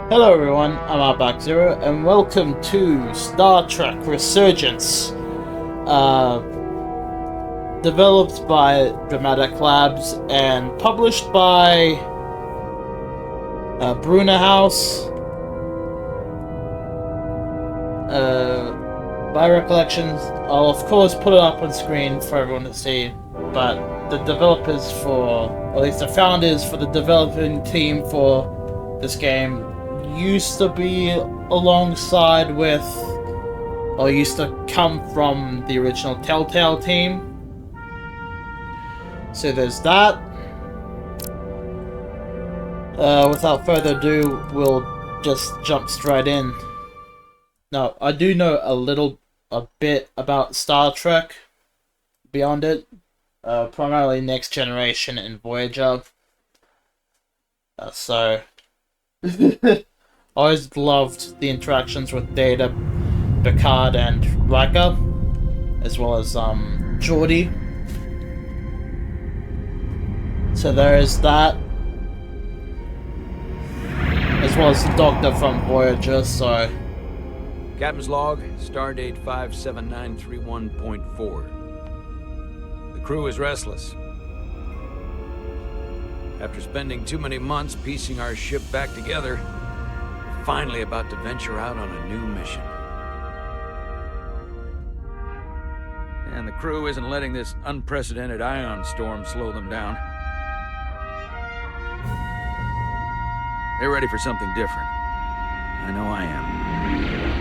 Hello everyone, I'm Outback-Zero, and welcome to Star Trek Resurgence, developed by Dramatic Labs and published by Bruner House. By recollections, I'll of course put it up on screen for everyone to see, but the developers or at least the founders for the developing team for this game used to be alongside with, or used to come from the original Telltale team. So there's that. Without further ado, we'll just jump straight in. Now, I do know a bit about Star Trek beyond it, primarily Next Generation and Voyager. So always loved the interactions with Data, Picard, and Riker, as well as Geordi. So there is that, as well as the Doctor from Voyager. So Captain's log, stardate 57931.4. The crew is restless. After spending too many months piecing our ship back together, we're finally about to venture out on a new mission. And the crew isn't letting this unprecedented ion storm slow them down. They're ready for something different. I know I am.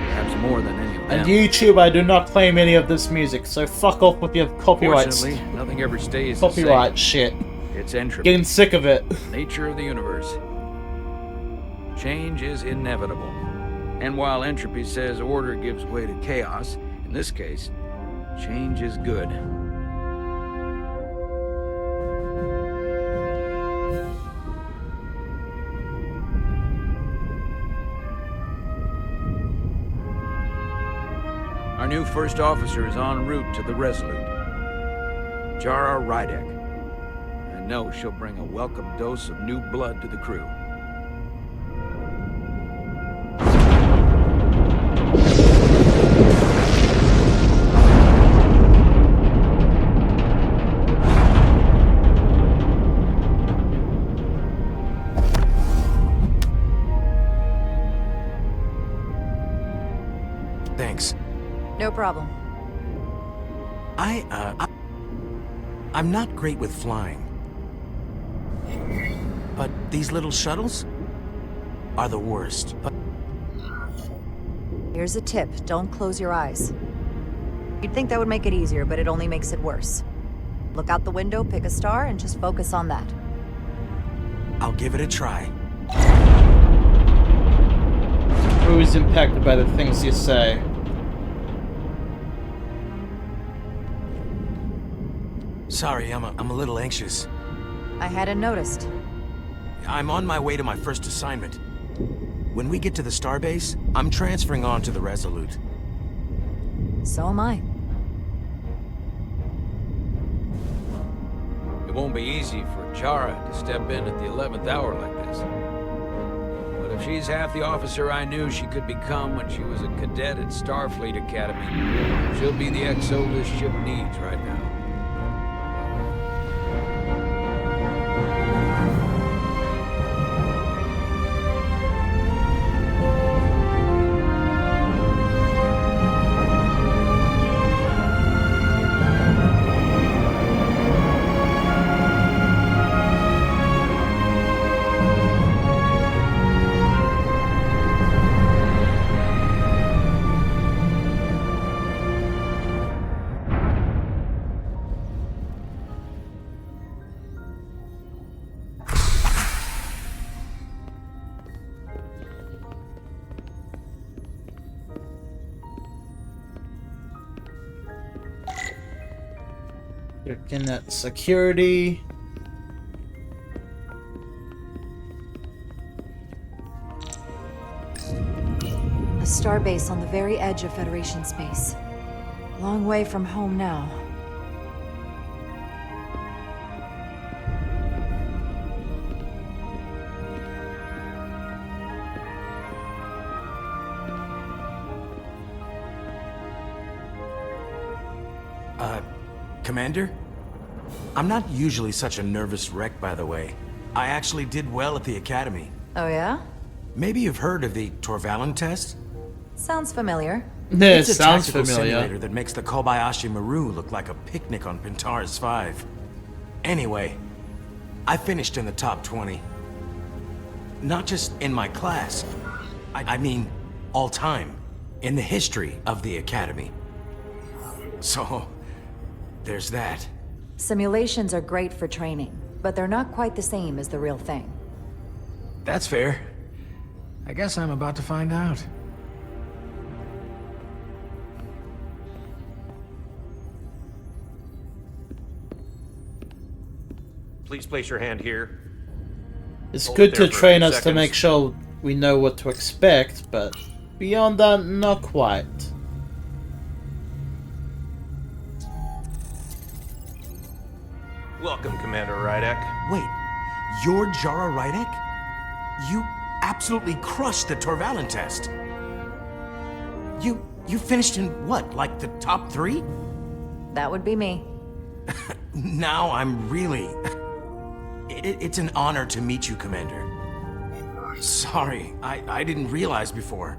Perhaps more than any of them. And YouTube, I do not claim any of this music, so fuck off with your copyright. Fortunately, nothing ever stays the Copyright same. shit. It's entropy. Getting sick of it. Nature of the universe. Change is inevitable. And while entropy says order gives way to chaos, in this case, change is good. Our new first officer is en route to the Resolute. Jara Rydek. I know she'll bring a welcome dose of new blood to the crew. Thanks. No problem. I'm not great with flying. But these little shuttles are the worst. Here's a tip. Don't close your eyes. You'd think that would make it easier, but it only makes it worse. Look out the window, pick a star, and just focus on that. I'll give it a try. Who is impacted by the things you say? Sorry, I'm a little anxious. I hadn't noticed. I'm on my way to my first assignment. When we get to the starbase, I'm transferring on to the Resolute. So am I. It won't be easy for Jara to step in at the 11th hour like this. But if she's half the officer I knew she could become when she was a cadet at Starfleet Academy, she'll be the XO this ship needs right now. Looking at security. A starbase on the very edge of Federation space. Long way from home now. Commander? I'm not usually such a nervous wreck, by the way. I actually did well at the Academy. Oh, yeah? Maybe you've heard of the Torvalin test? Sounds familiar. Yeah, it It's a sounds tactical familiar. simulator that makes the Kobayashi Maru look like a picnic on Pintaris 5. Anyway, I finished in the top 20. Not just in my class. I mean, all time. In the history of the Academy. So, there's that. Simulations are great for training, but they're not quite the same as the real thing. That's fair. I guess I'm about to find out. Please place your hand here. It's Hold good it there to for a train few us to seconds. make sure we know what to expect, but beyond that, not quite. Welcome, Commander Rydek. Wait, you're Jara Rydek? You absolutely crushed the Torvalin test. You finished in what, like the top 3? That would be me. Now I'm really... It's an honor to meet you, Commander. Sorry, I didn't realize before.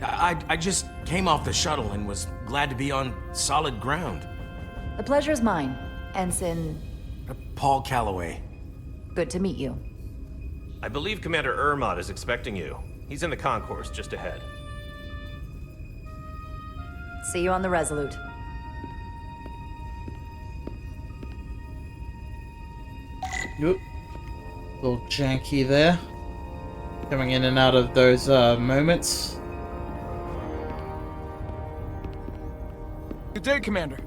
I just came off the shuttle and was glad to be on solid ground. The pleasure's mine, Ensign. Paul Calloway. Good to meet you. I believe Commander Ermot is expecting you. He's in the concourse just ahead. See you on the Resolute. Yep. Little janky there. Coming in and out of those moments. Good day, Commander.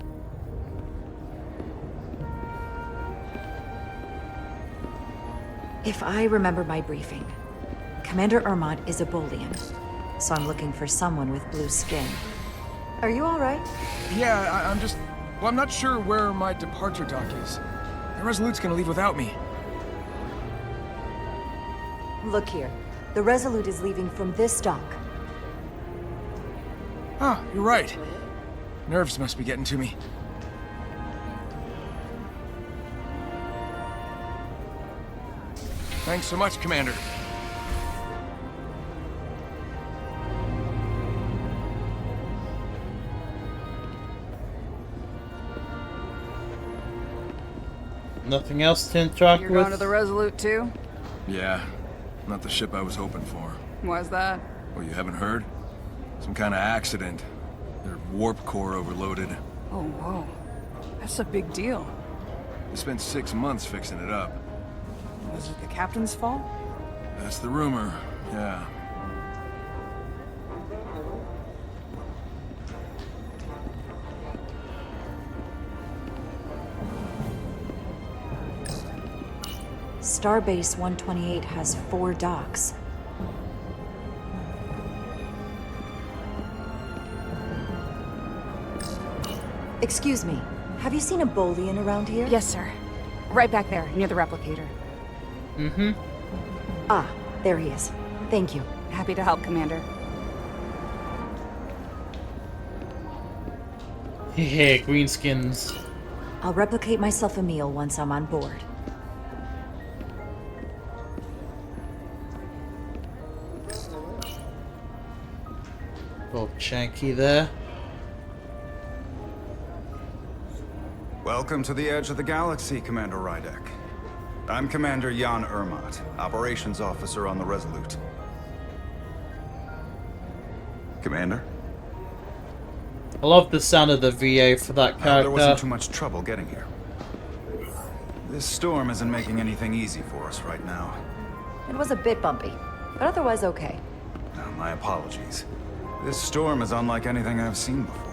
If I remember my briefing, Commander Ermot is a Bolian, so I'm looking for someone with blue skin. Are you all right? Yeah, I'm just... Well, I'm not sure where my departure dock is. The Resolute's gonna leave without me. Look here. The Resolute is leaving from this dock. Ah, you're right. Nerves must be getting to me. Thanks so much, Commander. Nothing else to interact You're with? going to the Resolute too? Yeah, not the ship I was hoping for. Why's that? Oh, you haven't heard? Some kind of accident. Their warp core overloaded. Oh, whoa. That's a big deal. They spent 6 months fixing it up. Was it the captain's fault? That's the rumor, yeah. Starbase 128 has 4 docks. Excuse me, have you seen a Bolian around here? Yes, sir. Right back there, near the replicator. Mm-hmm. Ah, there he is. Thank you. Happy to help, Commander. Hehe, greenskins. I'll replicate myself a meal once I'm on board. Little janky there. Welcome to the edge of the galaxy, Commander Rydek. I'm Commander Jan Ermot, Operations Officer on the Resolute. Commander? I love the sound of the VA for that There wasn't character. too much trouble getting here. This storm isn't making anything easy for us right now. It was a bit bumpy, but otherwise okay. My apologies. This storm is unlike anything I've seen before.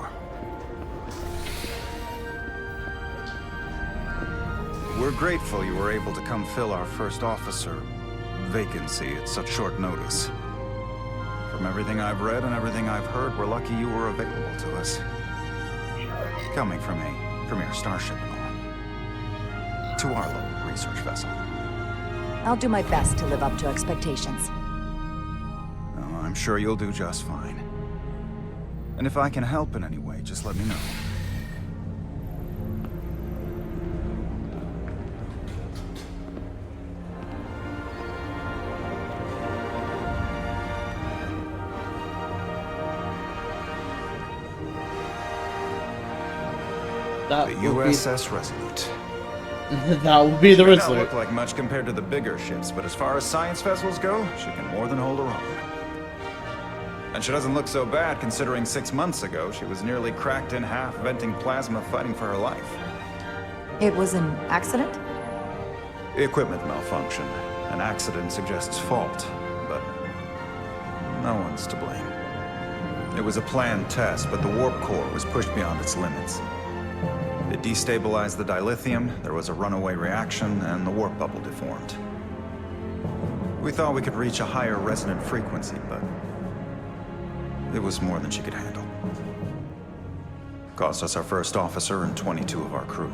We're grateful you were able to come fill our first officer vacancy at such short notice. From everything I've read and everything I've heard, we're lucky you were available to us. Coming from a premier starship and all. To our little research vessel. I'll do my best to live up to expectations. Oh, I'm sure you'll do just fine. And if I can help in any way, just let me know. That The will be, USS Resolute. that will be the May not Resolute. look like much compared to the bigger ships, but as far as science vessels go, she can more than hold her own. And she doesn't look so bad considering 6 months ago she was nearly cracked in half, venting plasma, fighting for her life. It was an accident? Equipment malfunction. An accident suggests fault, but no one's to blame. It was a planned test, but the warp core was pushed beyond its limits. It destabilized the dilithium, there was a runaway reaction, and the warp bubble deformed. We thought we could reach a higher resonant frequency, but it was more than she could handle. Cost us our first officer and 22 of our crew.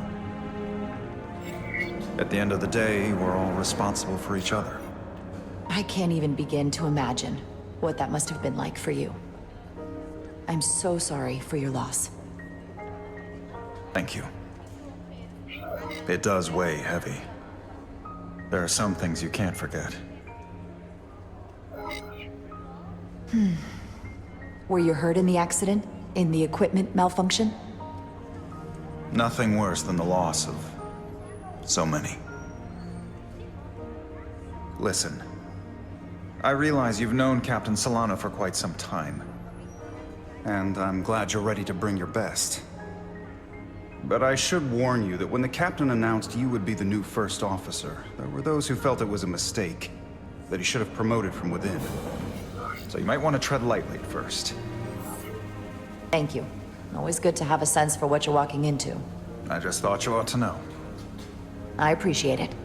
At the end of the day, we're all responsible for each other. I can't even begin to imagine what that must have been like for you. I'm so sorry for your loss. Thank you. It does weigh heavy. There are some things you can't forget. Were you hurt in the accident? In the equipment malfunction? Nothing worse than the loss of so many. Listen, I realize you've known Captain Solano for quite some time. And I'm glad you're ready to bring your best. But I should warn you that when the captain announced you would be the new first officer, there were those who felt it was a mistake, that he should have promoted from within. So you might want to tread lightly at first. Thank you. Always good to have a sense for what you're walking into. I just thought you ought to know. I appreciate it.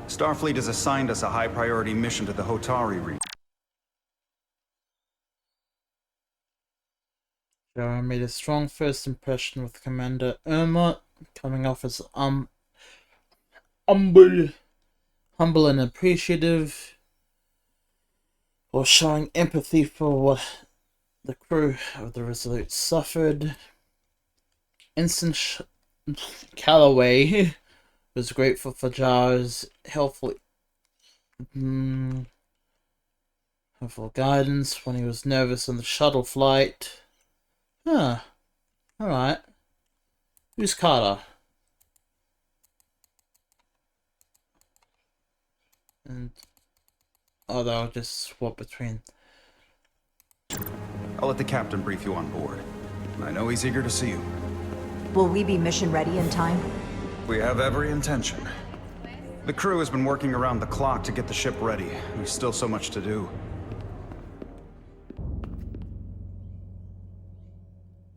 Starfleet has assigned us a high-priority mission to the Hotari region. Jara made a strong first impression with Commander Irma, coming off as humble and appreciative, or showing empathy for what the crew of the Resolute suffered. Calloway was grateful for Jara's helpful guidance when he was nervous on the shuttle flight. Huh. Alright. Who's Carter? And oh, they'll just swap between. I'll let the captain brief you on board. I know he's eager to see you. Will we be mission ready in time? We have every intention. The crew has been working around the clock to get the ship ready. There's still so much to do.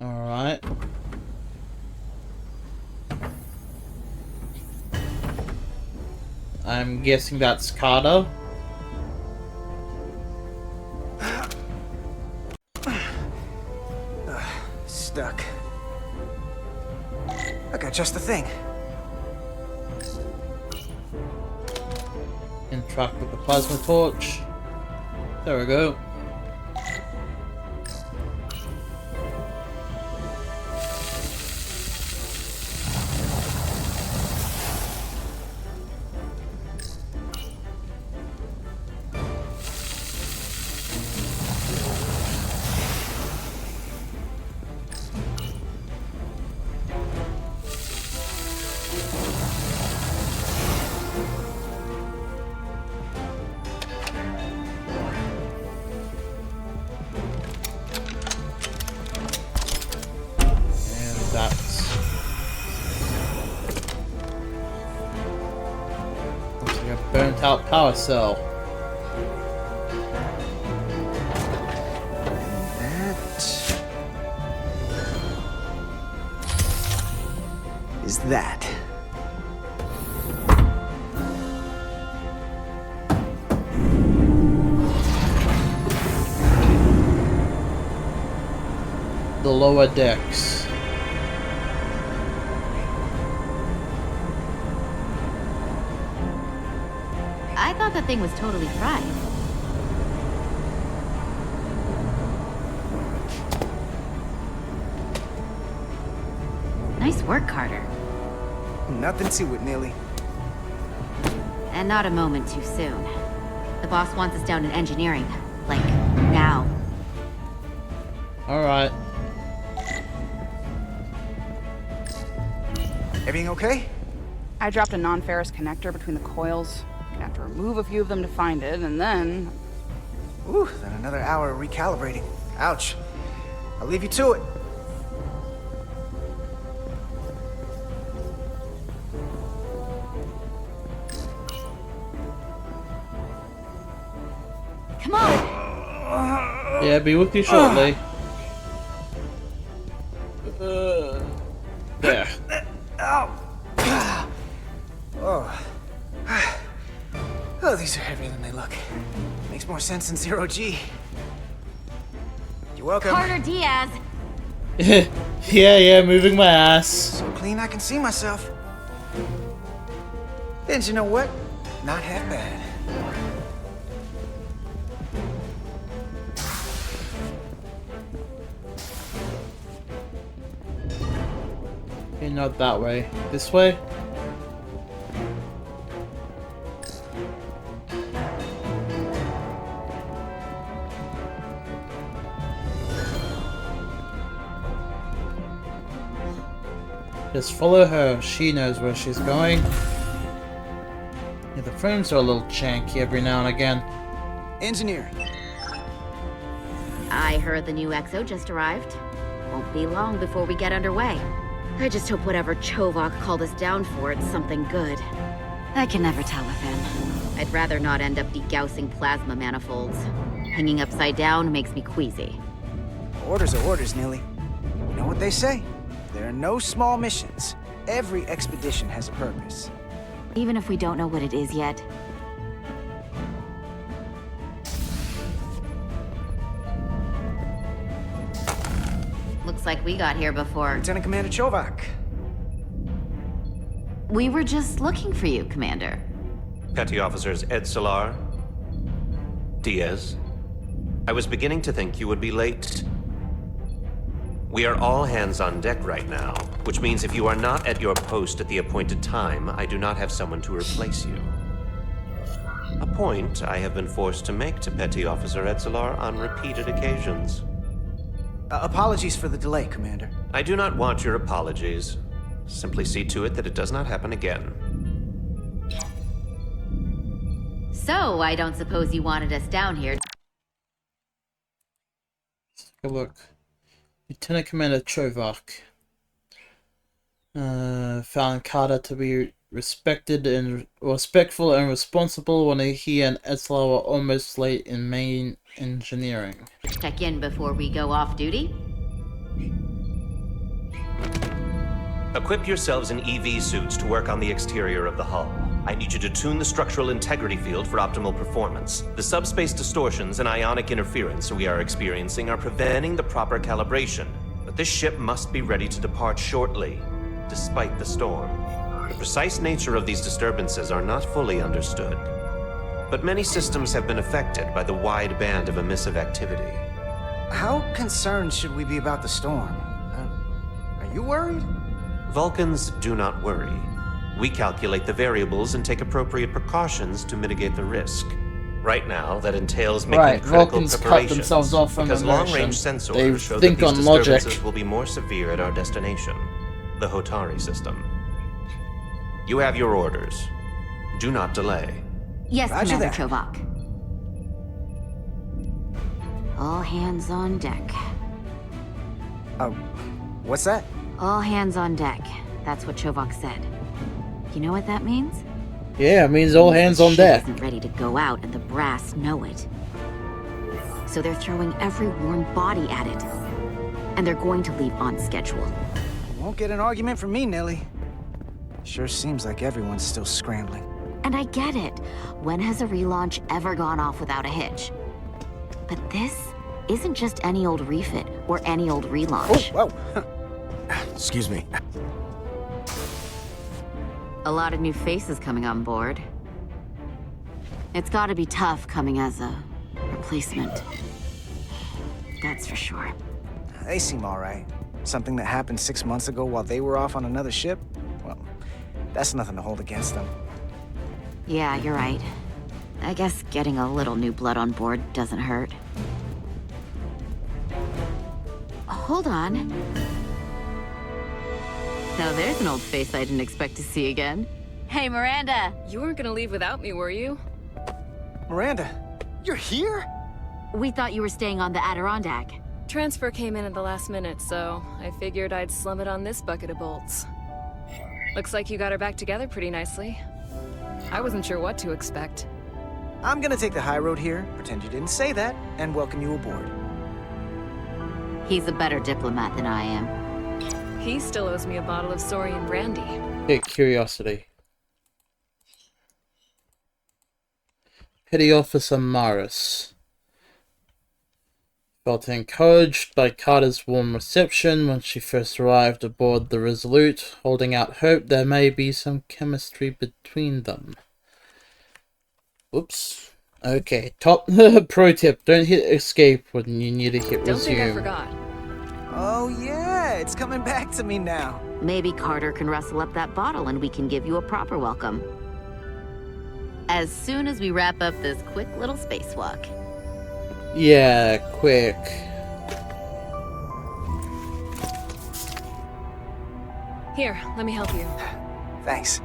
Alright. I'm guessing that's Carter. Stuck. I got just the thing. Interact with the plasma torch. There we go. Burnt out power cell. That is that. The lower decks. I thought that thing was totally fried. Nice work, Carter. Nothing to it, Millie. And not a moment too soon. The boss wants us down in engineering. Like, now. Alright. Everything okay? I dropped a non-ferrous connector between the coils. Gonna have to remove a few of them to find it, and then... Ooh, then another hour of recalibrating. Ouch. I'll leave you to it. Come on! Yeah, be with you shortly. There. Oh. Oh, these are heavier than they look. Makes more sense than 0G. You're welcome. Carter Diaz! Yeah, moving my ass. So clean I can see myself. And you know what? Not half bad. Okay, not that way. This way? Just follow her. She knows where she's going. Yeah, the frames are a little janky every now and again. Engineer. I heard the new EXO just arrived. Won't be long before we get underway. I just hope whatever Chovak called us down for, it's something good. I can never tell with him. I'd rather not end up degaussing plasma manifolds. Hanging upside down makes me queasy. Orders are orders, Nilly. You know what they say? There are no small missions. Every expedition has a purpose. Even if we don't know what it is yet. Looks like we got here before. Lieutenant Commander Chovak. We were just looking for you, Commander. Petty Officers Ed Solar, Diaz. I was beginning to think you would be late. We are all hands on deck right now, which means if you are not at your post at the appointed time, I do not have someone to replace you. A point I have been forced to make to Petty Officer Edsolar on repeated occasions. Apologies for the delay, Commander. I do not want your apologies. Simply see to it that it does not happen again. So, I don't suppose you wanted us down here. Let's take a look. Lieutenant Commander Chovak found Carter to be respectful and responsible when he and Edsler were almost late in main engineering. Check in before we go off duty. Equip yourselves in EV suits to work on the exterior of the hull. I need you to tune the structural integrity field for optimal performance. The subspace distortions and ionic interference we are experiencing are preventing the proper calibration. But this ship must be ready to depart shortly, despite the storm. The precise nature of these disturbances are not fully understood. But many systems have been affected by the wide band of emissive activity. How concerned should we be about the storm? Are you worried? Vulcans do not worry. We calculate the variables and take appropriate precautions to mitigate the risk. Right now, that entails making critical Vulcans cut preparations, themselves off from because immersion. long-range sensors They show think that these on logic. disturbances will be more severe at our destination, the Hotari system. You have your orders. Do not delay. Yes, Roger Commander that. Chovak. All hands on deck. What's that? All hands on deck. That's what Chovak said. You know what that means? Yeah, it means all hands on Ship deck. isn't ready to go out, and the brass know it. So they're throwing every warm body at it. And they're going to leave on schedule. Won't get an argument from me, Nilly. Sure seems like everyone's still scrambling. And I get it. When has a relaunch ever gone off without a hitch? But this isn't just any old refit or any old relaunch. Oh, whoa. Excuse me. A lot of new faces coming on board. It's gotta be tough coming as a replacement. That's for sure. They seem all right. Something that happened 6 months ago while they were off on another ship? Well, that's nothing to hold against them. Yeah, you're right. I guess getting a little new blood on board doesn't hurt. Hold on. Now there's an old face I didn't expect to see again. Hey, Miranda! You weren't gonna leave without me, were you? Miranda, you're here? We thought you were staying on the Adirondack. Transfer came in at the last minute, so I figured I'd slum it on this bucket of bolts. Looks like you got her back together pretty nicely. I wasn't sure what to expect. I'm gonna take the high road here, pretend you didn't say that, and welcome you aboard. He's a better diplomat than I am. He still owes me a bottle of Saurian brandy. Get curiosity. Petty Officer Maris felt encouraged by Carter's warm reception when she first arrived aboard the Resolute, holding out hope there may be some chemistry between them. Oops. Okay, top pro tip, don't hit escape when you need to hit Don't resume. think I forgot. Oh yeah, it's coming back to me now. Maybe Carter can rustle up that bottle and we can give you a proper welcome. As soon as we wrap up this quick little spacewalk. Yeah, quick. Here, let me help you. Thanks.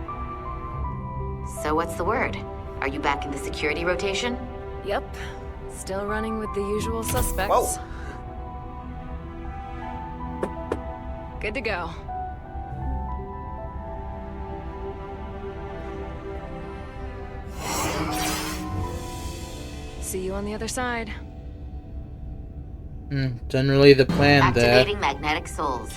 So what's the word? Are you back in the security rotation? Yep. Still running with the usual suspects. Whoa. Good to go. See you on the other side. Generally the plan there. Activating magnetic souls.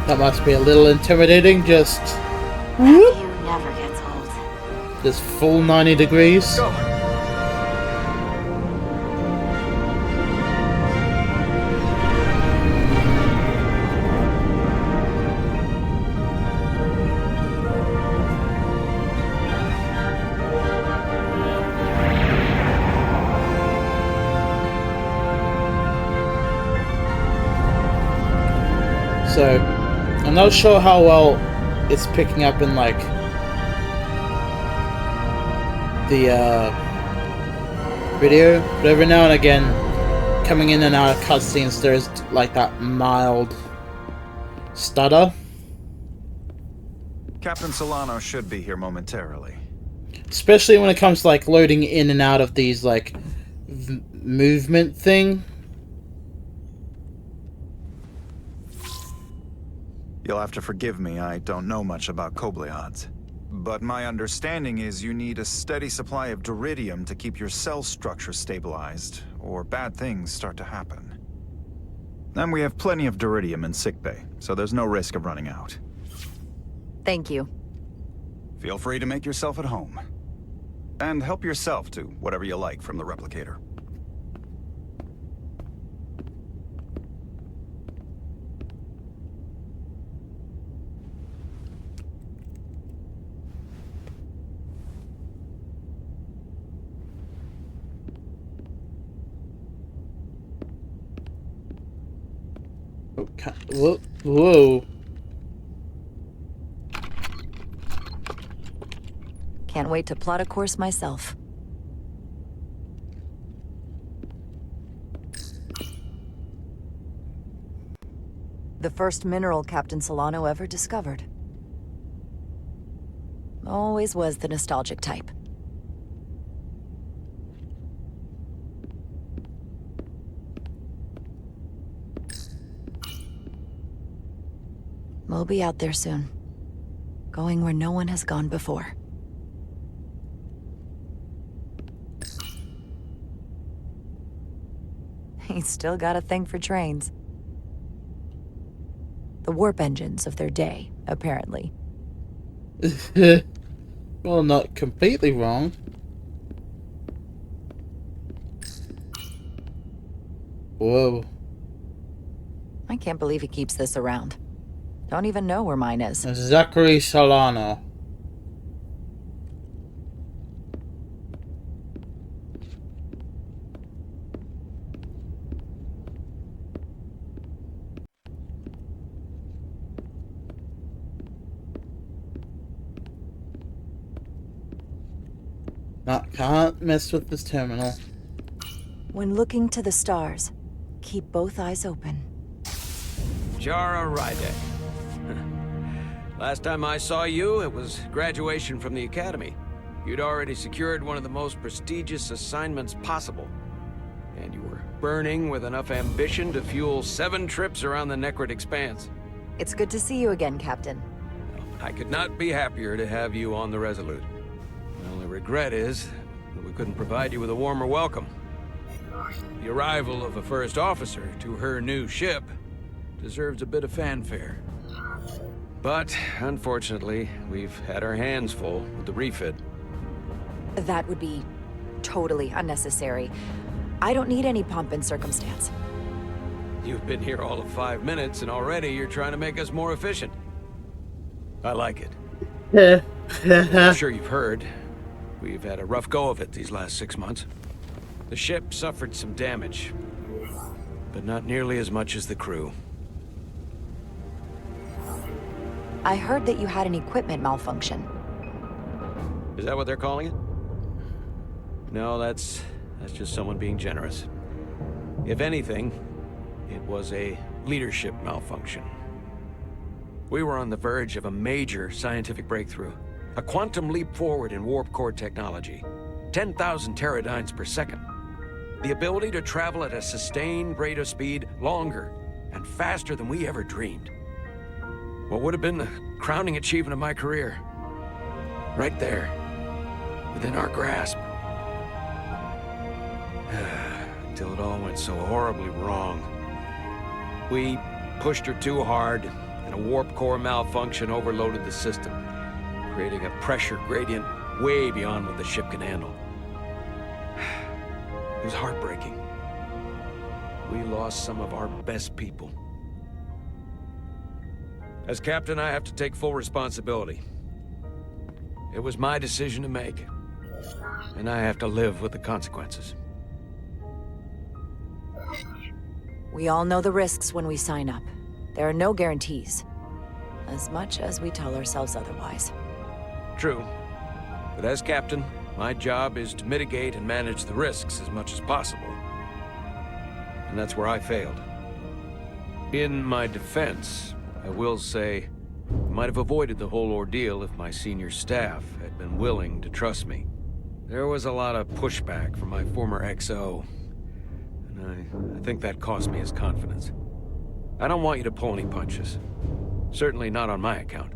That must be a little intimidating, just That view never gets old. this full 90 degrees. Go. So, I'm not sure how well it's picking up in, like, the, video, but every now and again, coming in and out of cutscenes, there's, like, that mild stutter. Captain Solano should be here momentarily. Especially when it comes to, like, loading in and out of these, like, movement thing. You'll have to forgive me, I don't know much about Kobleods. But my understanding is you need a steady supply of duridium to keep your cell structure stabilized, or bad things start to happen. And we have plenty of duridium in sickbay, so there's no risk of running out. Thank you. Feel free to make yourself at home. And help yourself to whatever you like from the replicator. Okay. Whoa. Whoa. Can't wait to plot a course myself. The first mineral Captain Solano ever discovered. Always was the nostalgic type. We'll be out there soon. Going where no one has gone before. He's still got a thing for trains. The warp engines of their day, apparently. Well, not completely wrong. Whoa. I can't believe he keeps this around. Don't even know where mine is. Zachary Solano. Can't mess with this terminal. When looking to the stars, keep both eyes open. Jara Rydek. Last time I saw you, it was graduation from the academy. You'd already secured one of the most prestigious assignments possible. And you were burning with enough ambition to fuel 7 trips around the Necrid Expanse. It's good to see you again, Captain. I could not be happier to have you on the Resolute. My only regret is that we couldn't provide you with a warmer welcome. The arrival of a first officer to her new ship deserves a bit of fanfare. But, unfortunately, we've had our hands full with the refit. That would be totally unnecessary. I don't need any pomp and circumstance. You've been here all of 5 minutes, and already you're trying to make us more efficient. I like it. I'm sure you've heard. We've had a rough go of it these last 6 months. The ship suffered some damage, but not nearly as much as the crew. I heard that you had an equipment malfunction. Is that what they're calling it? No, that's just someone being generous. If anything, it was a leadership malfunction. We were on the verge of a major scientific breakthrough. A quantum leap forward in warp core technology. 10,000 teradynes per second. The ability to travel at a sustained rate of speed longer and faster than we ever dreamed. What would have been the crowning achievement of my career. Right there, within our grasp. Until it all went so horribly wrong. We pushed her too hard, and a warp core malfunction overloaded the system, creating a pressure gradient way beyond what the ship can handle. It was heartbreaking. We lost some of our best people. As captain, I have to take full responsibility. It was my decision to make, and I have to live with the consequences. We all know the risks when we sign up. There are no guarantees. As much as we tell ourselves otherwise. True. But as captain, my job is to mitigate and manage the risks as much as possible. And that's where I failed. In my defense, I will say, I might have avoided the whole ordeal if my senior staff had been willing to trust me. There was a lot of pushback from my former XO, and I think that cost me his confidence. I don't want you to pull any punches. Certainly not on my account.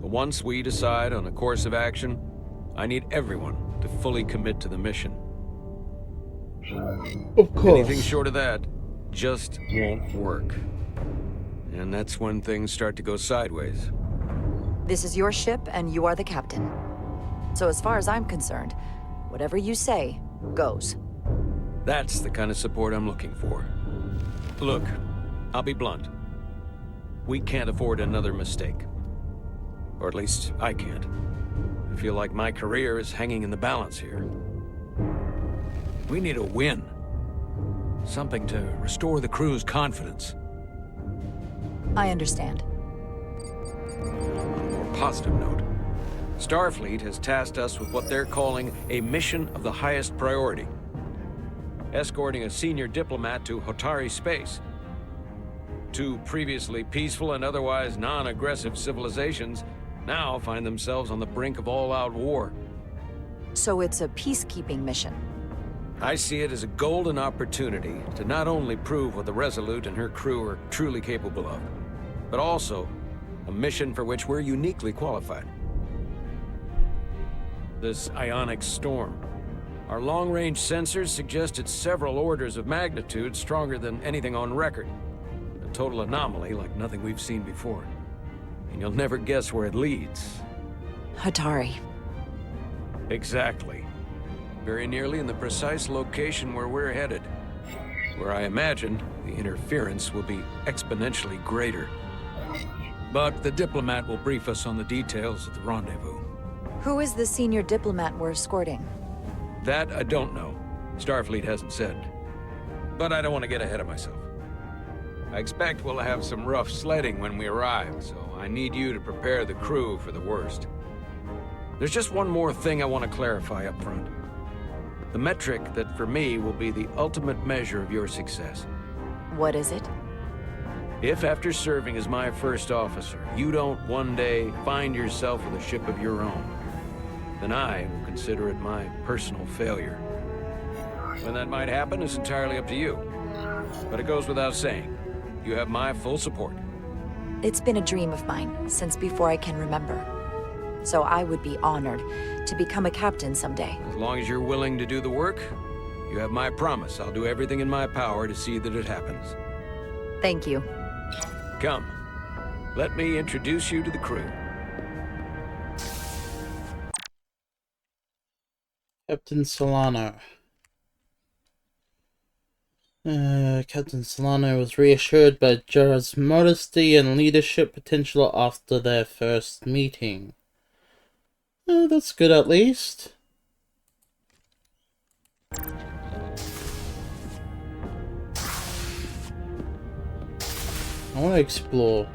But once we decide on a course of action, I need everyone to fully commit to the mission. Of course. Anything short of that just won't work. And that's when things start to go sideways. This is your ship, and you are the captain. So as far as I'm concerned, whatever you say, goes. That's the kind of support I'm looking for. Look, I'll be blunt. We can't afford another mistake. Or at least, I can't. I feel like my career is hanging in the balance here. We need a win. Something to restore the crew's confidence. I understand. On a more positive note, Starfleet has tasked us with what they're calling a mission of the highest priority. Escorting a senior diplomat to Hotari space. 2 previously peaceful and otherwise non-aggressive civilizations now find themselves on the brink of all-out war. So it's a peacekeeping mission. I see it as a golden opportunity to not only prove what the Resolute and her crew are truly capable of, but also a mission for which we're uniquely qualified. This ionic storm. Our long-range sensors suggest it's several orders of magnitude stronger than anything on record. A total anomaly like nothing we've seen before. And you'll never guess where it leads. Hotari. Exactly. Very nearly in the precise location where we're headed. Where I imagine the interference will be exponentially greater. but the diplomat will brief us on the details at the rendezvous. Who is the senior diplomat we're escorting? That I don't know. Starfleet hasn't said. But I don't want to get ahead of myself. I expect we'll have some rough sledding when we arrive, so I need you to prepare the crew for the worst. There's just one more thing I want to clarify up front. The metric that for me will be the ultimate measure of your success. What is it? If after serving as my first officer, you don't one day find yourself with a ship of your own, then I will consider it my personal failure. When that might happen is entirely up to you. But it goes without saying, you have my full support. It's been a dream of mine since before I can remember. So I would be honored to become a captain someday. As long as you're willing to do the work, you have my promise. I'll do everything in my power to see that it happens. Thank you. Come, let me introduce you to the crew. Captain Solano. Captain Solano was reassured by Jara's modesty and leadership potential after their first meeting. That's good at least. I want to explore.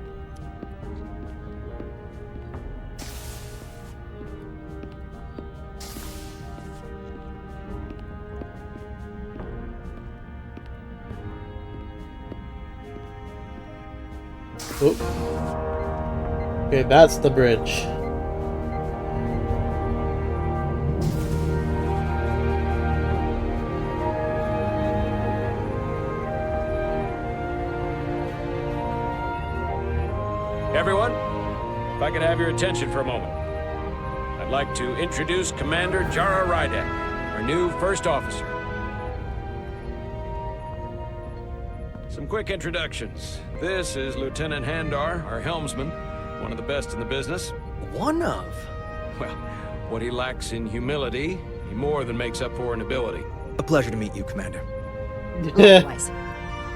Oh. Okay, that's the bridge. Everyone, if I could have your attention for a moment. I'd like to introduce Commander Jara Rydek, our new first officer. Some quick introductions. This is Lieutenant Handar, our helmsman, one of the best in the business. One of? Well, what he lacks in humility, he more than makes up for in ability. A pleasure to meet you, Commander. Likewise.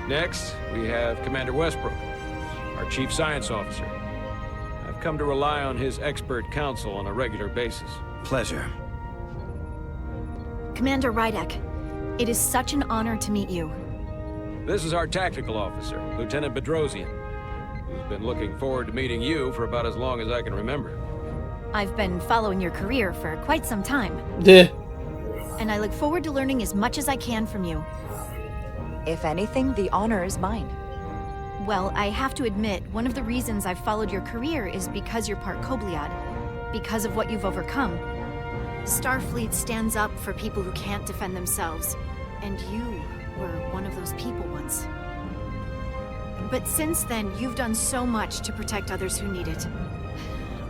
Next, we have Commander Westbrook, our Chief Science Officer. I've come to rely on his expert counsel on a regular basis. Pleasure. Commander Rydek, it is such an honor to meet you. This is our tactical officer, Lieutenant Bedrosian, who's been looking forward to meeting you for about as long as I can remember. I've been following your career for quite some time. Yeah. And I look forward to learning as much as I can from you. If anything, the honor is mine. Well, I have to admit, one of the reasons I've followed your career is because you're part Kobliad, because of what you've overcome. Starfleet stands up for people who can't defend themselves, and you were one of those people once. But since then, you've done so much to protect others who need it.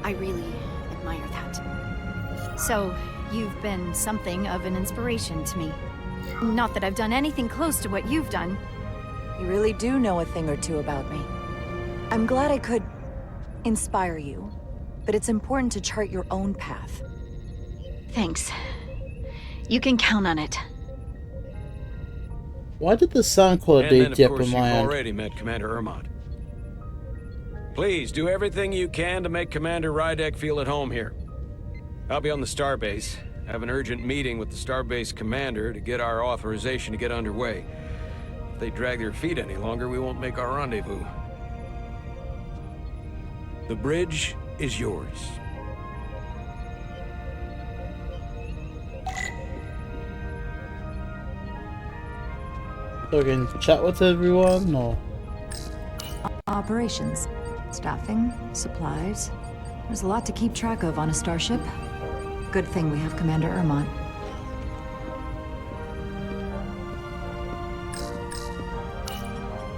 I really admire that. So, you've been something of an inspiration to me. Not that I've done anything close to what you've done. You really do know a thing or two about me. I'm glad I could inspire you, but it's important to chart your own path. Thanks. You can count on it. Why did the sound quality And then, dip of course, in you've my end? already met Commander Ermont. Please, do everything you can to make Commander Rydek feel at home here. I'll be on the starbase. I have an urgent meeting with the starbase commander to get our authorization to get underway. If they drag their feet any longer, we won't make our rendezvous. The bridge is yours. So I can chat with everyone, or... Operations, staffing, supplies. There's a lot to keep track of on a starship. Good thing we have Commander Ermont.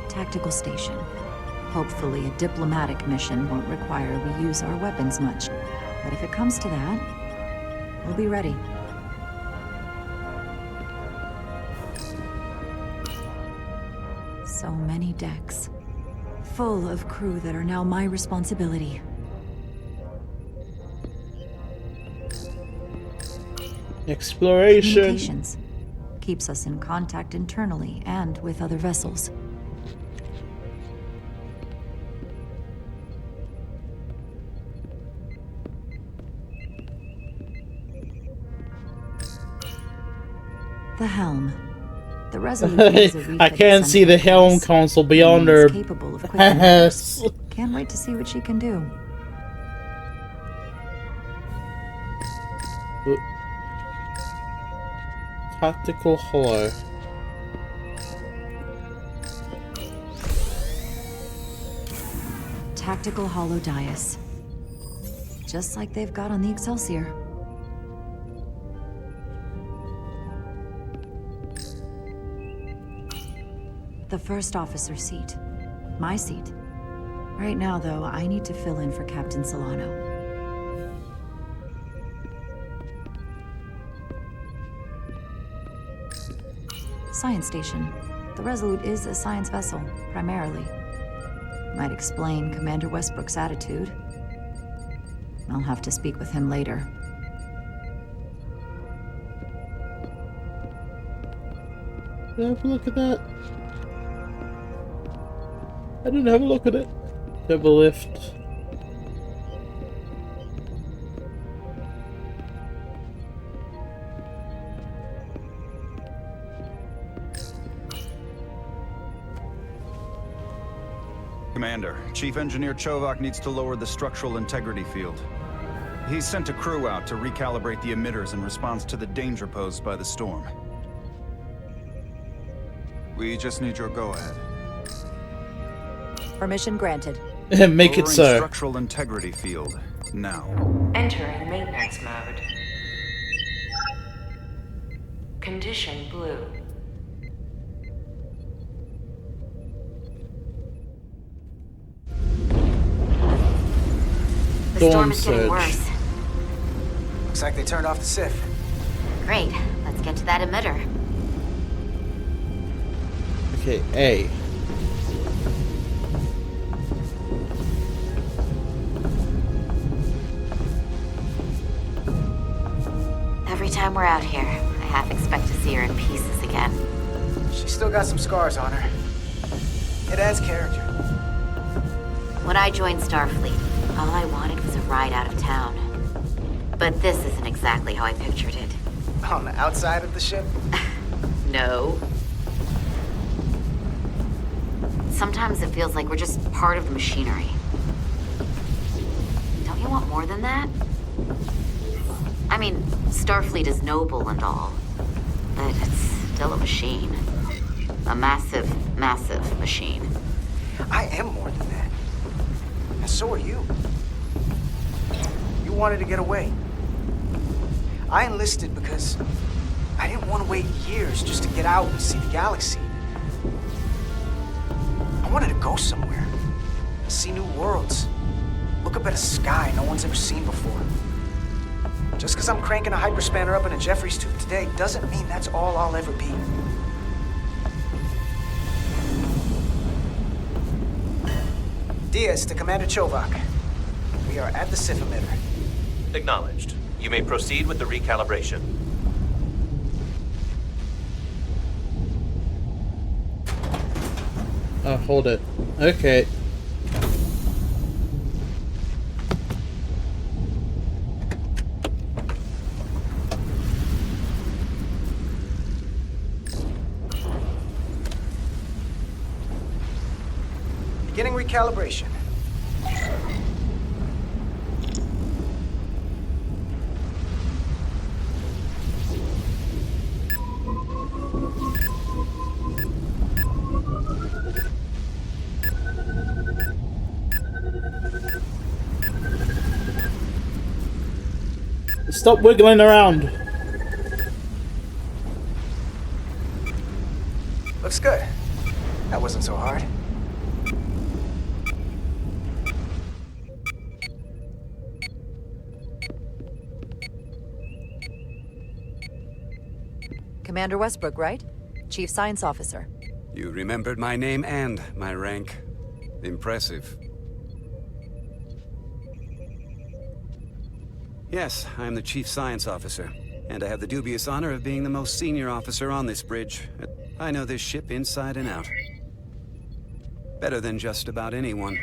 Tactical station. Hopefully a diplomatic mission won't require we use our weapons much. But if it comes to that, we'll be ready. So many decks. Full of crew that are now my responsibility. Exploration. Communications. Keeps us in contact internally and with other vessels. The helm. The Resolute is a refit I can't see the helm console beyond her. Capable of quick maneuvers. Can't wait to see what she can do. Tactical hollow. Tactical hollow dais. Just like they've got on the Excelsior. The first officer seat. My seat. Right now, though, I need to fill in for Captain Solano. Science station. The Resolute is a science vessel, primarily. Might explain Commander Westbrook's attitude. I'll have to speak with him later. Have a look at that. I didn't have a look at it. Have a lift. Commander, Chief Engineer Chovak needs to lower the structural integrity field. He's sent a crew out to recalibrate the emitters in response to the danger posed by the storm. We just need your go-ahead. Permission granted. Make it so. Structural integrity field, now. Entering maintenance mode. Condition blue. The storm is getting worse. Looks like they turned off the SIF. Great. Let's get to that emitter. Okay, A. Every time we're out here, I half expect to see her in pieces again. She's still got some scars on her. It adds character. When I joined Starfleet, all I wanted was a ride out of town. But this isn't exactly how I pictured it. On the outside of the ship? No. Sometimes it feels like we're just part of the machinery. Don't you want more than that? I mean, Starfleet is noble and all, but it's still a machine. A massive, massive machine. I am more than that. And so are you. You wanted to get away. I enlisted because I didn't want to wait years just to get out and see the galaxy. I wanted to go somewhere. See new worlds. Look up at a sky no one's ever seen before. Just because I'm cranking a hyperspanner up in a Jeffries tube today doesn't mean that's all I'll ever be. Diaz to Commander Chovak. We are at the SIF emitter. Acknowledged. You may proceed with the recalibration. Oh, hold it. Okay. Beginning recalibration. Stop wiggling around. Looks good. That wasn't so hard. Commander Westbrook, right? Chief Science Officer. You remembered my name and my rank. Impressive. Yes, I am the Chief Science Officer, and I have the dubious honor of being the most senior officer on this bridge. I know this ship inside and out. Better than just about anyone.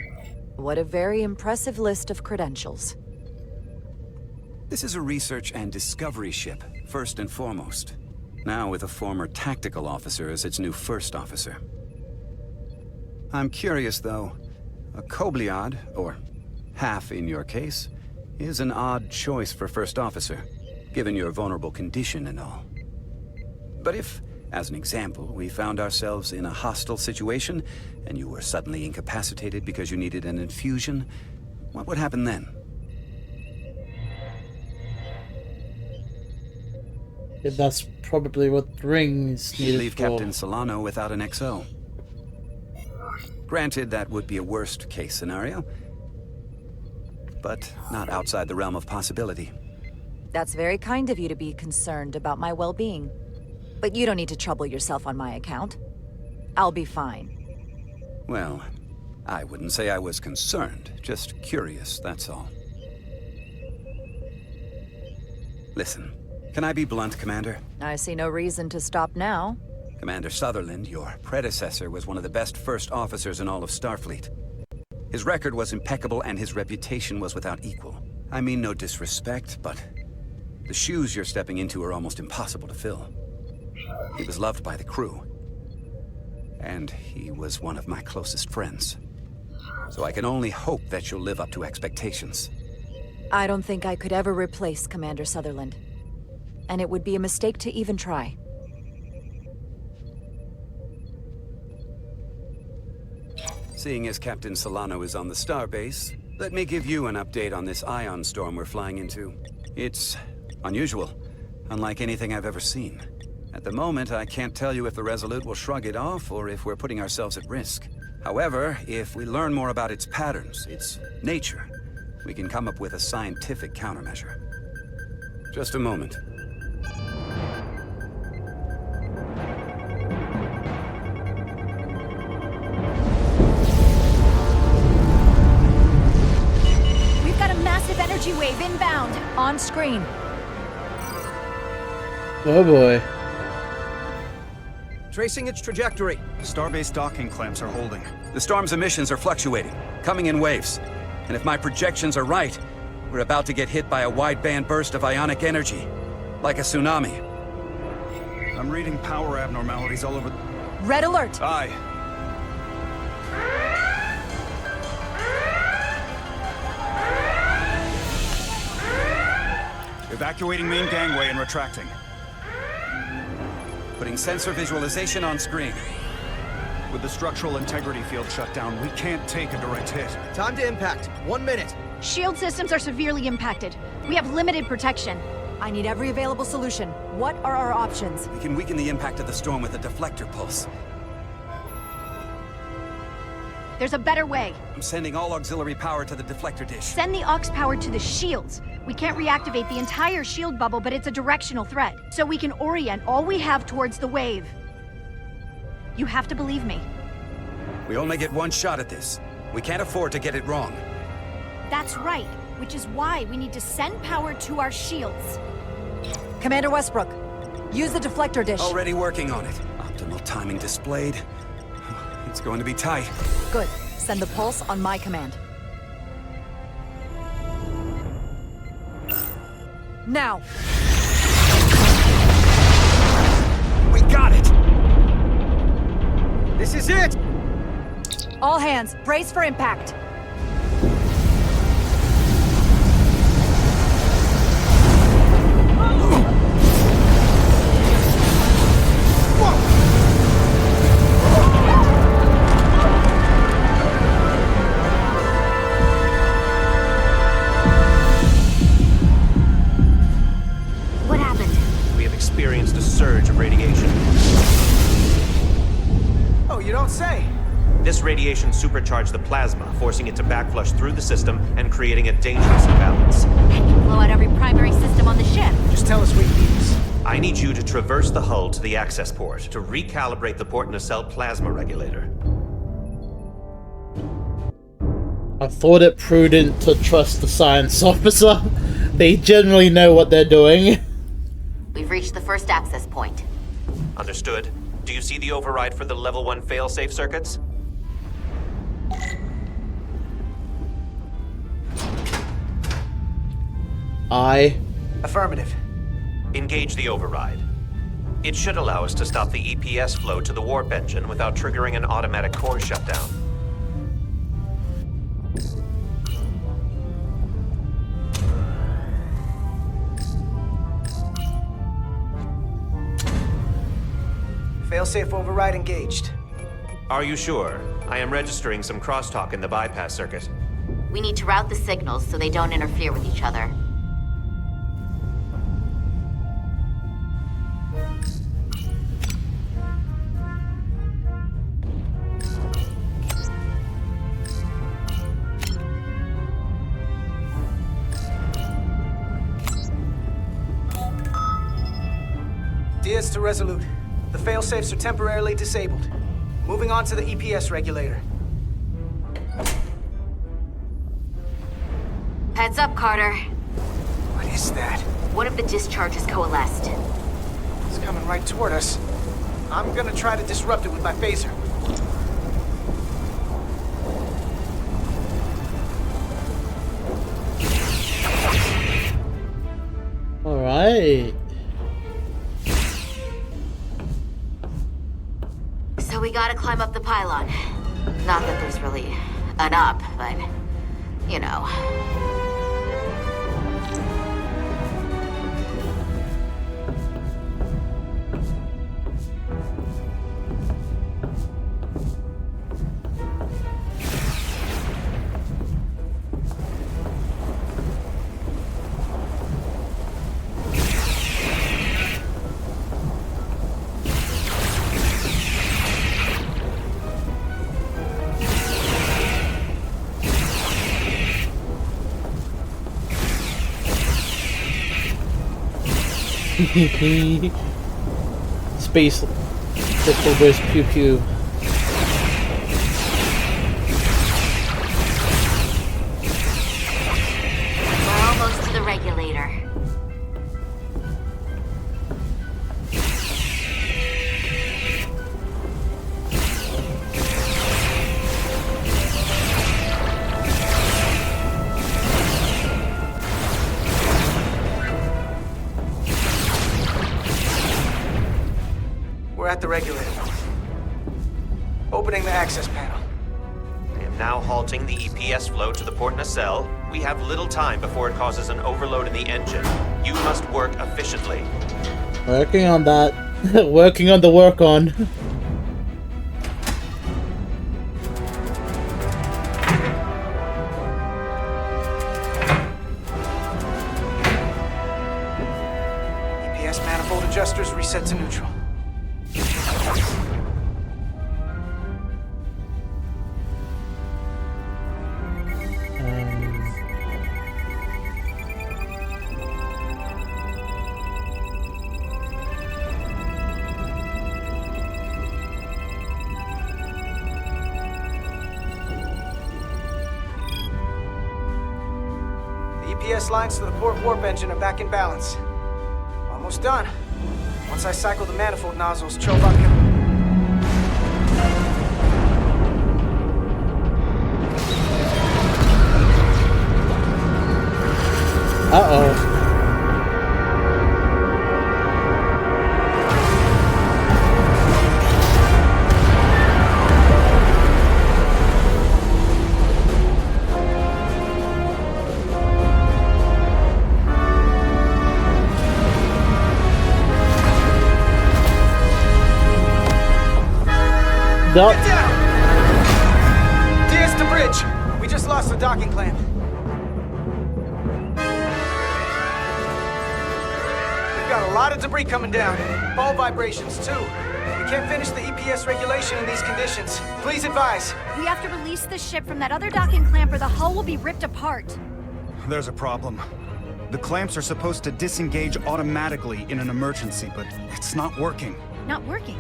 What a very impressive list of credentials. This is a research and discovery ship, first and foremost. now with a former tactical officer as its new first officer. I'm curious, though. A Kobliad, or half in your case, is an odd choice for first officer, given your vulnerable condition and all. But if, as an example, we found ourselves in a hostile situation, and you were suddenly incapacitated because you needed an infusion, what would happen then? That's probably what rings You'd needed leave for. Captain Solano without an XO. Granted, that would be a worst-case scenario, but not outside the realm of possibility. That's very kind of you to be concerned about my well-being. But you don't need to trouble yourself on my account. I'll be fine. Well, I wouldn't say I was concerned, just curious, that's all. Listen, can I be blunt, Commander? I see no reason to stop now. Commander Sutherland, your predecessor, was one of the best first officers in all of Starfleet. His record was impeccable and his reputation was without equal. I mean no disrespect, but the shoes you're stepping into are almost impossible to fill. He was loved by the crew, and he was one of my closest friends. So I can only hope that you'll live up to expectations. I don't think I could ever replace Commander Sutherland. And it would be a mistake to even try. Seeing as Captain Solano is on the starbase, let me give you an update on this ion storm we're flying into. It's unusual, unlike anything I've ever seen. At the moment, I can't tell you if the Resolute will shrug it off or if we're putting ourselves at risk. However, if we learn more about its patterns, its nature, we can come up with a scientific countermeasure. Just a moment. We've got a massive energy wave inbound. On screen. Oh boy. Tracing its trajectory. Starbase docking clamps are holding. The storm's emissions are fluctuating, coming in waves. And if my projections are right, we're about to get hit by a wideband burst of ionic energy. Like a tsunami. I'm reading power abnormalities all over. Red alert! Aye. Evacuating main gangway and retracting. Putting sensor visualization on screen. With the structural integrity field shut down, we can't take a direct hit. Time to impact. 1 minute. Shield systems are severely impacted. We have limited protection. I need every available solution. What are our options? We can weaken the impact of the storm with a deflector pulse. There's a better way. I'm sending all auxiliary power to the deflector dish. Send the aux power to the shields. We can't reactivate the entire shield bubble, but it's a directional threat. So we can orient all we have towards the wave. You have to believe me. We only get one shot at this. We can't afford to get it wrong. That's right, which is why we need to send power to our shields. Commander Westbrook, use the deflector dish. Already working on it. Optimal timing displayed. It's going to be tight. Good. Send the pulse on my command. Now! We got it! This is it! All hands, brace for impact. What happened? We have experienced a surge of radiation. Oh, you don't say. This radiation supercharged the plasma, forcing it to backflush through the system and creating a dangerous imbalance. That can blow out every primary system on the ship. Just tell us we can use. I need you to traverse the hull to the access port to recalibrate the port nacelle plasma regulator. I thought it prudent to trust the science officer. They generally know what they're doing. We've reached the first access point. Understood. Do you see the override for the level 1 failsafe circuits? Aye. Affirmative. Engage the override. It should allow us to stop the EPS flow to the warp engine without triggering an automatic core shutdown. Failsafe override engaged. Are you sure? I am registering some crosstalk in the bypass circuit. We need to route the signals so they don't interfere with each other. Diaz to Resolute. The failsafes are temporarily disabled. Moving on to the EPS regulator. Heads up, Carter. What is that? One of the discharges coalesced. It's coming right toward us. I'm gonna try to disrupt it with my phaser. Alright. So we gotta climb up the pylon. Not that there's really an up, but, you know. Space pistol burst pew pew. We're almost to the regulator. We're at the regulator. Opening the access panel. I am now halting the EPS flow to the port nacelle. We have little time before it causes an overload in the engine. You must work efficiently. Working on that. Working on the work on. EPS manifold adjusters reset to neutral. EPS lines to the port warp engine are back in balance. Almost done. Once I cycle the manifold nozzles, Chovak can... Uh-oh. Get down! Diaz to bridge. We just lost the docking clamp. We've got a lot of debris coming down. Ball vibrations, too. We can't finish the EPS regulation in these conditions. Please advise. We have to release the ship from that other docking clamp or the hull will be ripped apart. There's a problem. The clamps are supposed to disengage automatically in an emergency, but it's not working. Not working.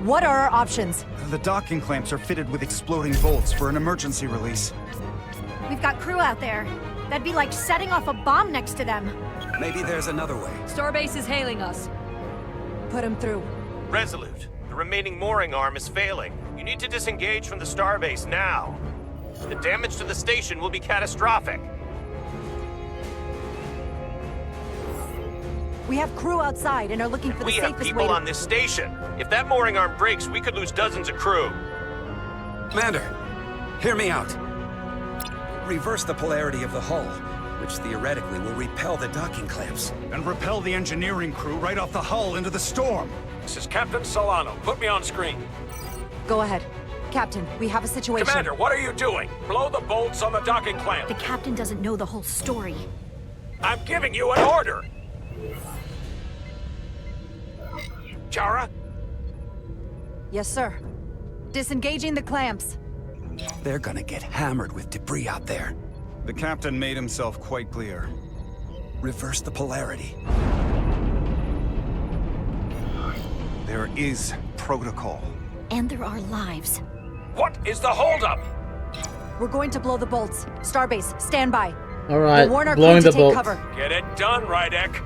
What are our options? The docking clamps are fitted with exploding bolts for an emergency release. We've got crew out there. That'd be like setting off a bomb next to them. Maybe there's another way. Starbase is hailing us. Put him through. Resolute, the remaining mooring arm is failing. You need to disengage from the starbase now. The damage to the station will be catastrophic. We have crew outside and are looking for the We safest have way people to... on this station. If that mooring arm breaks, we could lose dozens of crew. Commander, hear me out. Reverse the polarity of the hull, which theoretically will repel the docking clamps. And repel the engineering crew right off the hull into the storm. This is Captain Solano. Put me on screen. Go ahead. Captain, we have a situation. Commander, what are you doing? Blow the bolts on the docking clamp. The captain doesn't know the whole story. I'm giving you an order. Jara? Yes, sir. Disengaging the clamps. They're gonna get hammered with debris out there. The captain made himself quite clear. Reverse the polarity. There is protocol. And there are lives. What is the holdup? We're going to blow the bolts. Starbase, stand by. All right, We'll warn our blowing crew the to take bolt. cover. Get it done, Rydek.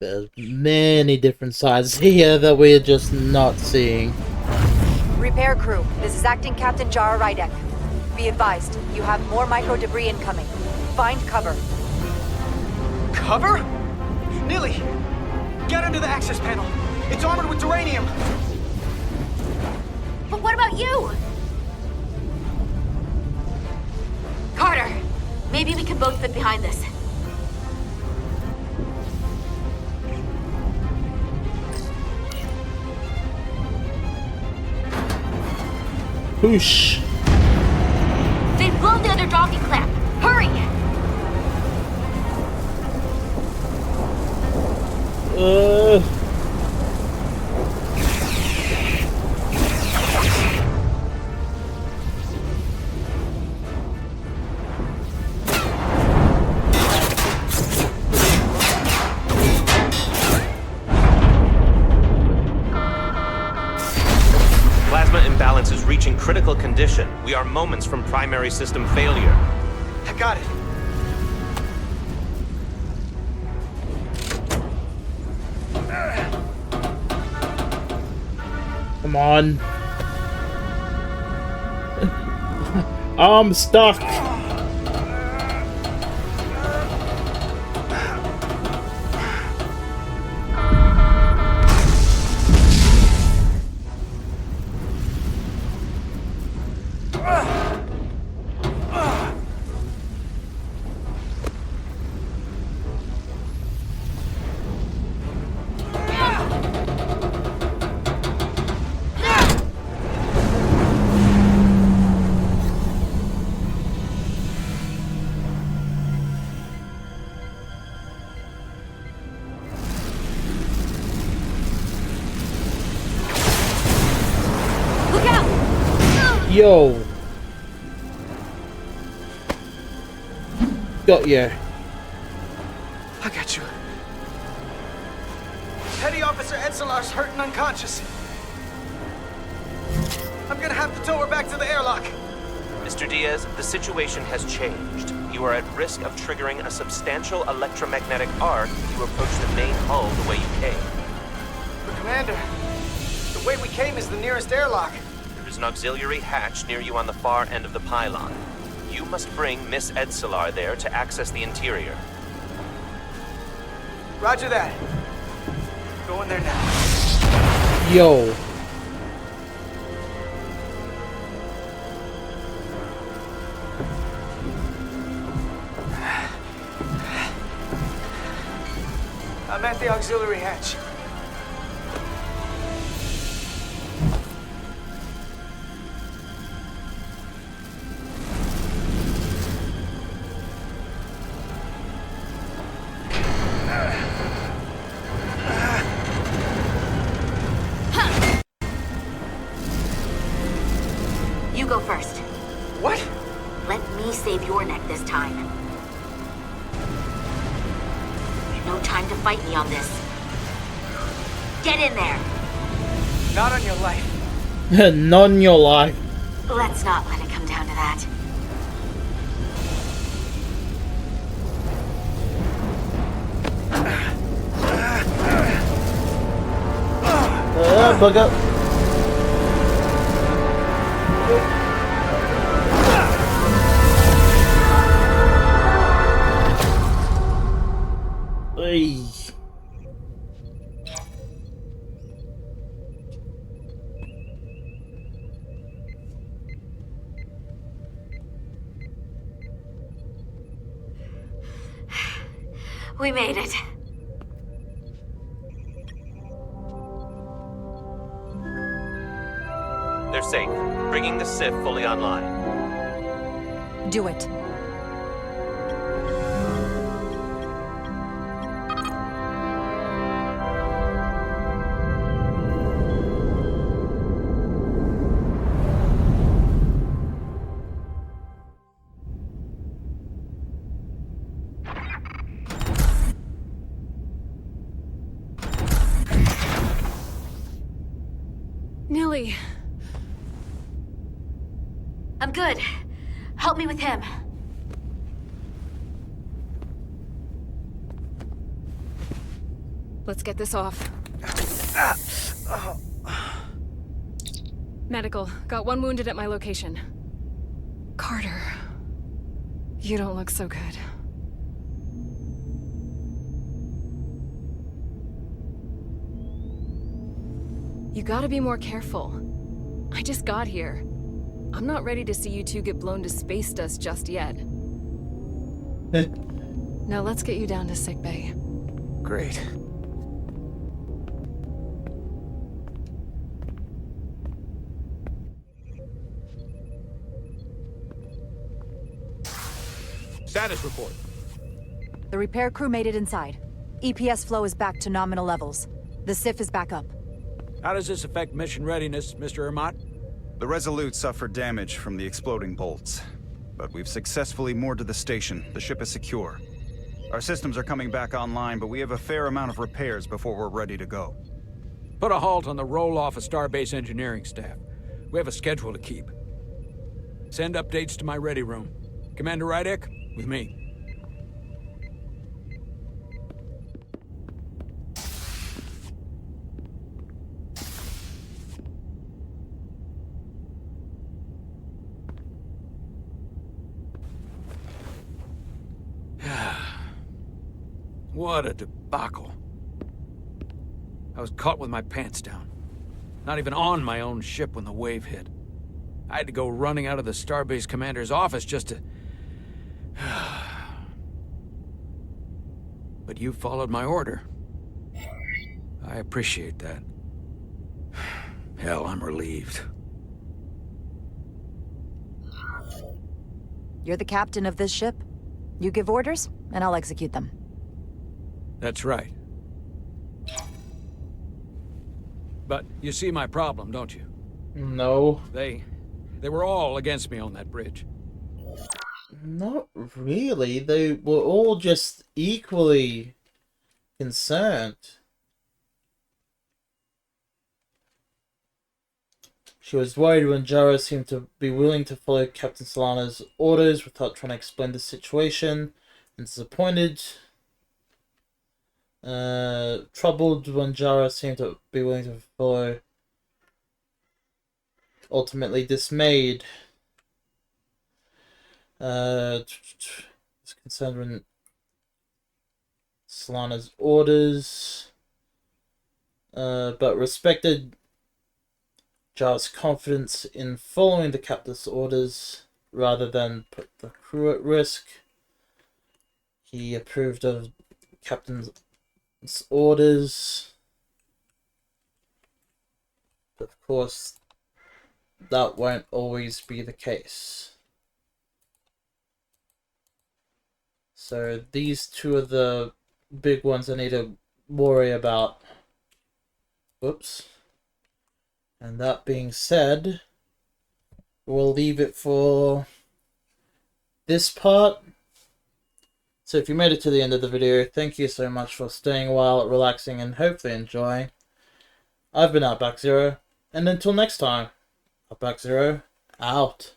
There's many different sides here that we're just not seeing. Repair crew, this is Acting Captain Jara Rydek. Be advised, you have more micro debris incoming. Find cover. Cover? Nilly, get under the access panel. It's armored with duranium. But what about you? Carter, maybe we can both fit behind this. Whoosh. They've blown the other docking clamp. Hurry! Plasma imbalance is reaching critical condition. We are moments from primary system failure. I got it. Come on. I'm stuck. Yo. Got you. I got you. Petty Officer Edselar's hurt and unconscious. I'm gonna have to tow her back to the airlock. Mr. Diaz, the situation has changed. You are at risk of triggering a substantial electromagnetic arc if you approach the main hull the way you came. But Commander, the way we came is the nearest airlock. There is an auxiliary hatch near you on the far end of the pylon. You must bring Miss Edselar there to access the interior. Roger that. Going there now. Yo. I'm at the auxiliary hatch. fight me on this. Get in there. Not on your life. Not in your life. Let's not let it come down to that. Bug up. Hey. We made it. They're safe. Bringing the SIF fully online. Do it. Nilly. I'm good. Help me with him. Let's get this off. Medical. Got one wounded at my location. Carter. You don't look so good. You gotta be more careful. I just got here. I'm not ready to see you two get blown to space dust just yet. Now let's get you down to sickbay. Great. Status report. The repair crew made it inside. EPS flow is back to nominal levels. The SIF is back up. How does this affect mission readiness, Mr. Ermont? The Resolute suffered damage from the exploding bolts. But we've successfully moored to the station. The ship is secure. Our systems are coming back online, but we have a fair amount of repairs before we're ready to go. Put a halt on the roll-off of Starbase engineering staff. We have a schedule to keep. Send updates to my ready room. Commander Rydek, with me. What a debacle. I was caught with my pants down. Not even on my own ship when the wave hit. I had to go running out of the Starbase commander's office just to... But you followed my order. I appreciate that. Hell, I'm relieved. You're the captain of this ship. You give orders, and I'll execute them. That's right. But you see my problem, don't you? No. They were all against me on that bridge. Not really. They were all just equally concerned. She was worried when Jara seemed to be willing to follow Captain Solana's orders without trying to explain the situation, and disappointed. Troubled when Jara seemed to be willing to follow. Ultimately dismayed. Was concerned when Solana's orders, but respected Jara's confidence in following the captain's orders rather than put the crew at risk. He approved of captain's orders, but of course that won't always be the case. So these two are the big ones I need to worry about. Whoops. And that being said, we'll leave it for this part. It's So if you made it to the end of the video, thank you so much for staying a while, relaxing, and hopefully enjoying. I've been Outback-Zero, and until next time, Outback-Zero, out.